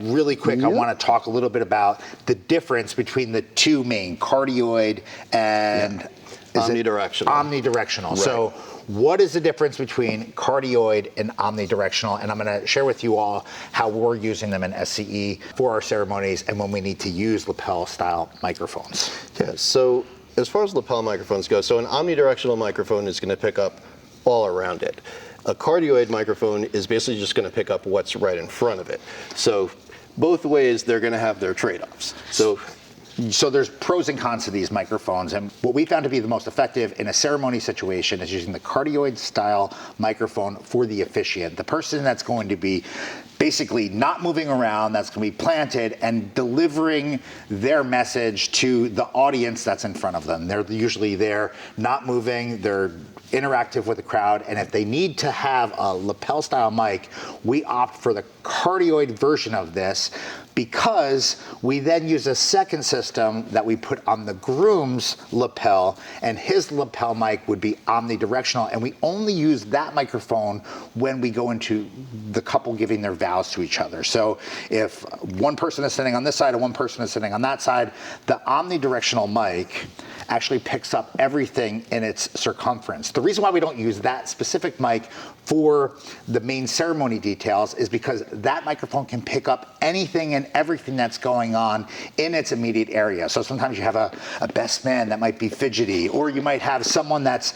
Really quick, I want to talk a little bit about the difference between the two main, cardioid and omnidirectional. Omnidirectional. Right. So what is the difference between cardioid and omnidirectional? And I'm going to share with you all how we're using them in SCE for our ceremonies and when we need to use lapel style microphones. Yeah, so as far as lapel microphones go, so an omnidirectional microphone is going to pick up all around it. A cardioid microphone is basically just going to pick up what's right in front of it. So both ways, they're going to have their trade-offs. So there's pros and cons to these microphones, and what we found to be the most effective in a ceremony situation is using the cardioid style microphone for the officiant, the person that's going to be basically not moving around, that's going to be planted and delivering their message to the audience that's in front of them. They're usually there, not moving, they're interactive with the crowd, and if they need to have a lapel style mic, we opt for the cardioid version of this because we then use a second system that we put on the groom's lapel, and his lapel mic would be omnidirectional, and we only use that microphone when we go into the couple giving their vows to each other. So if one person is sitting on this side and one person is sitting on that side, the omnidirectional mic actually picks up everything in its circumference. The reason why we don't use that specific mic for the main ceremony details is because that microphone can pick up anything and everything that's going on in its immediate area. So sometimes you have a best man that might be fidgety, or you might have someone that's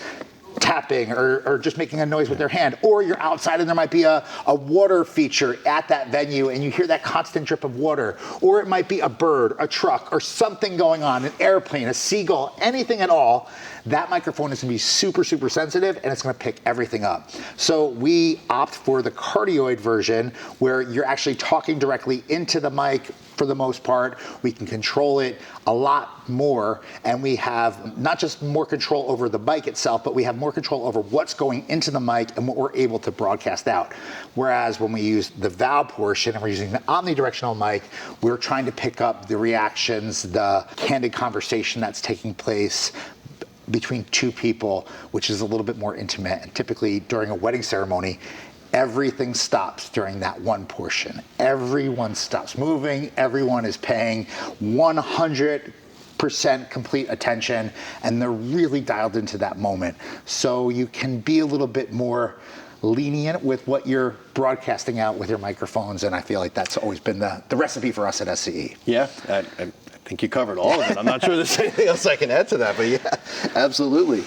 tapping or just making a noise with their hand, or you're outside and there might be a water feature at that venue and you hear that constant drip of water, or it might be a bird, a truck, or something going on, an airplane, a seagull, anything at all. That microphone is going to be super, super sensitive and it's going to pick everything up. So we opt for the cardioid version where you're actually talking directly into the mic for the most part. We can control it a lot more, and we have not just more control over the mic itself, but we have more control over what's going into the mic and what we're able to broadcast out. Whereas when we use the vow portion and we're using the omnidirectional mic, we're trying to pick up the reactions, the candid conversation that's taking place between two people, which is a little bit more intimate. And typically during a wedding ceremony, everything stops during that one portion. Everyone stops moving, everyone is paying 100% complete attention, and they're really dialed into that moment. So you can be a little bit more lenient with what you're broadcasting out with your microphones, and I feel like that's always been the recipe for us at SCE. Yeah, I think you covered all of it. I'm not sure there's anything else I can add to that, but yeah, absolutely.